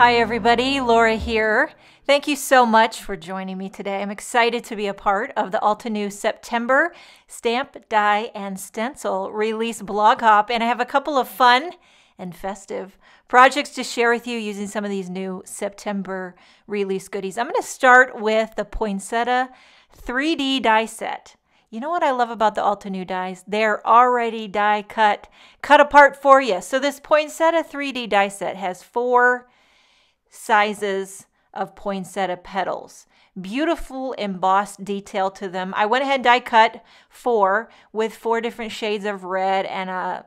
Hi everybody, Laura here. Thank you so much for joining me today. I'm excited to be a part of the Altenew September Stamp, Die, and Stencil release blog hop, and I have a couple of fun and festive projects to share with you using some of these new September release goodies. I'm going to start with the Poinsettia 3D die set. You know what I love about the Altenew dies? They're already die cut apart for you. So this Poinsettia 3D die set has 4 sizes of poinsettia petals. Beautiful embossed detail to them. I went ahead and die cut 4 with 4 different shades of red and a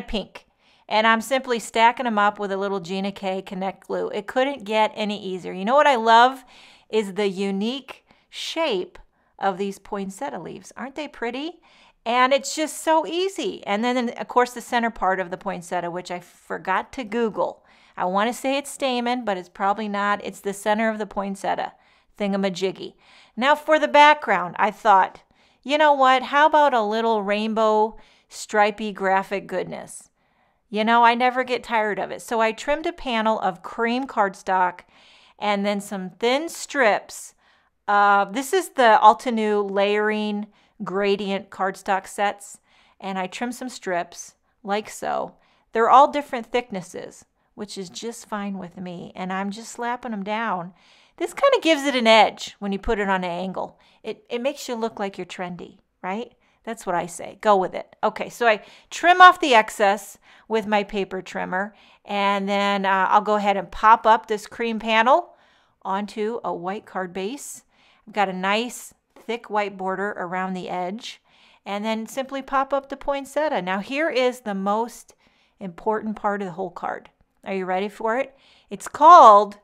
pink. And I'm simply stacking them up with a little Gina K Connect glue. It couldn't get any easier. You know what I love is the unique shape of these poinsettia leaves. Aren't they pretty? And it's just so easy. And then, of course, the center part of the poinsettia, which I forgot to Google. I want to say it's stamen, but it's probably not. It's the center of the poinsettia thingamajiggy. Now for the background, I thought, you know what? How about a little rainbow stripy graphic goodness? You know, I never get tired of it. So I trimmed a panel of cream cardstock and then some thin strips. This is the Altenew layering gradient cardstock sets. And I trimmed some strips like so. They're all different thicknesses, which is just fine with me. And I'm just slapping them down. This kind of gives it an edge when you put it on an angle. It makes you look like you're trendy, right? That's what I say. Go with it. Okay, so I trim off the excess with my paper trimmer. And then I'll go ahead and pop up this cream panel onto a white card base. I've got a nice thick white border around the edge. And then simply pop up the poinsettia. Now here is the most important part of the whole card. Are you ready for it? It's called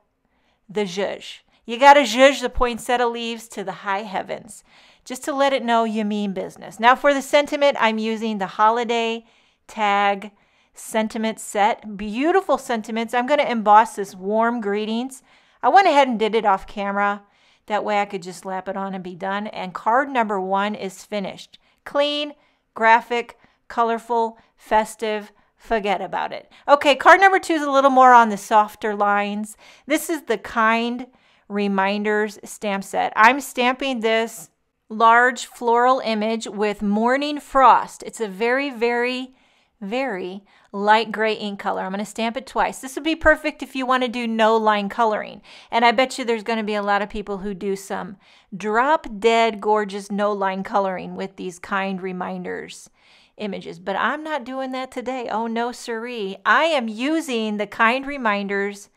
the zhuzh. You got to zhuzh the poinsettia leaves to the high heavens, just to let it know you mean business. Now for the sentiment, I'm using the Holiday Tag Sentiment Set. Beautiful sentiments. I'm going to emboss this warm greetings. I went ahead and did it off camera. That way I could just slap it on and be done. And card number 1 is finished. Clean, graphic, colorful, festive. Forget about it. Okay, card number 2 is a little more on the softer lines. This is the Kind Reminders stamp set. I'm stamping this large floral image with Morning Frost. It's a very, very, very light gray ink color. I'm going to stamp it twice. This would be perfect if you want to do no line coloring. And I bet you there's going to be a lot of people who do some drop dead gorgeous no line coloring with these Kind Reminders images, but I'm not doing that today. Oh no siree. I am using the Kind Reminders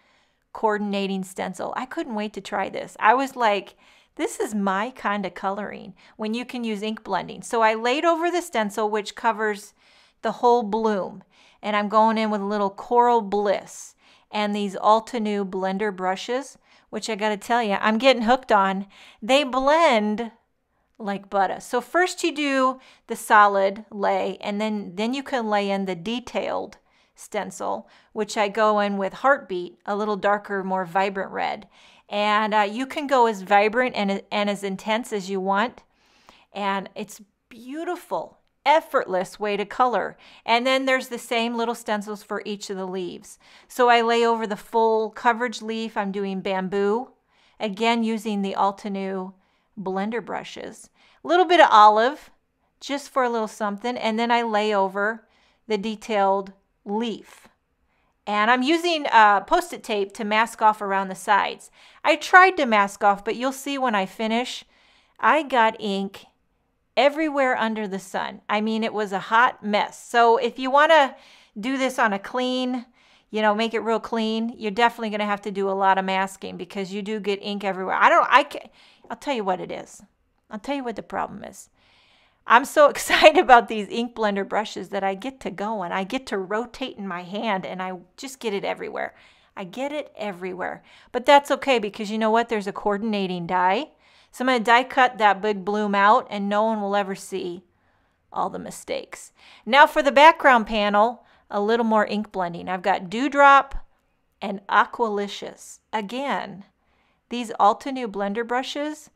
coordinating stencil. I couldn't wait to try this. I was like, this is my kind of coloring when you can use ink blending. So I laid over the stencil, which covers the whole bloom, and I'm going in with a little Coral Bliss and these Altenew blender brushes, which I got to tell you, I'm getting hooked on. They blend like butter. So first you do the solid lay, and then you can lay in the detailed stencil, which I go in with Heartbeat, a little darker, more vibrant red. And you can go as vibrant and as intense as you want. And it's beautiful, effortless way to color. And then there's the same little stencils for each of the leaves. So I lay over the full coverage leaf. I'm doing bamboo, again using the Altenew blender brushes, a little bit of olive just for a little something, and then I lay over the detailed leaf. And I'm using Post-it tape to mask off around the sides. I tried to mask off, but you'll see when I finish, I got ink everywhere under the sun. I mean, it was a hot mess. So if you want to do this on a clean, you know, make it real clean, you're definitely going to have to do a lot of masking because you do get ink everywhere. I'll tell you what it is. I'll tell you what the problem is. I'm so excited about these ink blender brushes that I get to go and I get to rotate in my hand and I just get it everywhere. I get it everywhere. But that's okay because you know what? There's a coordinating die. So I'm going to die cut that big bloom out and no one will ever see all the mistakes. Now for the background panel, a little more ink blending. I've got Dewdrop and Aqualicious. Again, these Altenew blender brushes,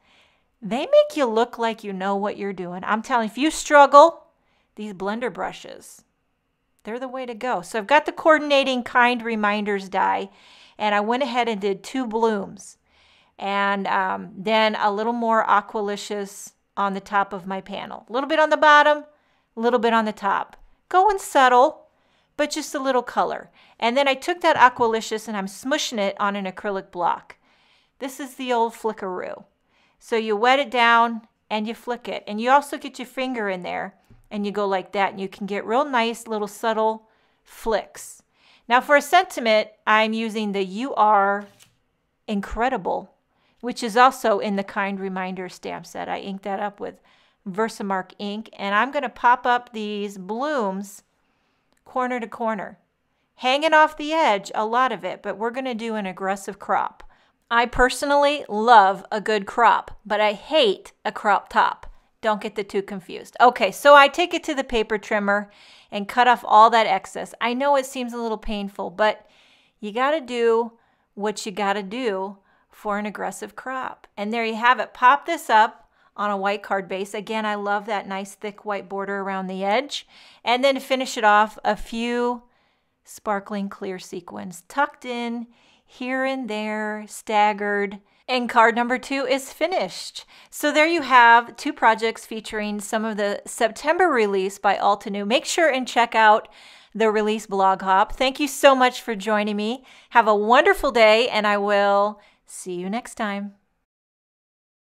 they make you look like you know what you're doing. I'm telling you, if you struggle, these blender brushes, They're the way to go. So I've got the coordinating kind reminders die, and I went ahead and did 2 blooms. And then a little more Aqualicious on the top of my panel. A little bit on the bottom, a little bit on the top. Going subtle, but just a little color. And then I took that Aqualicious and I'm smushing it on an acrylic block. This is the old flickaroo. So you wet it down and you flick it. And you also get your finger in there and you go like that. And you can get real nice little subtle flicks. Now for a sentiment, I'm using the You Are Incredible, which is also in the Kind Reminder stamp set. I inked that up with Versamark ink. And I'm going to pop up these blooms corner to corner. Hanging off the edge, a lot of it, but we're going to do an aggressive crop. I personally love a good crop, but I hate a crop top. Don't get the two confused. Okay, so I take it to the paper trimmer and cut off all that excess. I know it seems a little painful, but you got to do what you got to do for an aggressive crop. And there you have it. Pop this up on a white card base. Again, I love that nice thick white border around the edge. And then finish it off, a few sparkling clear sequins tucked in here and there, staggered. And card number 2 is finished. So there you have 2 projects featuring some of the September release by Altenew. Make sure and check out the release blog hop. Thank you so much for joining me. Have a wonderful day, and I will see you next time.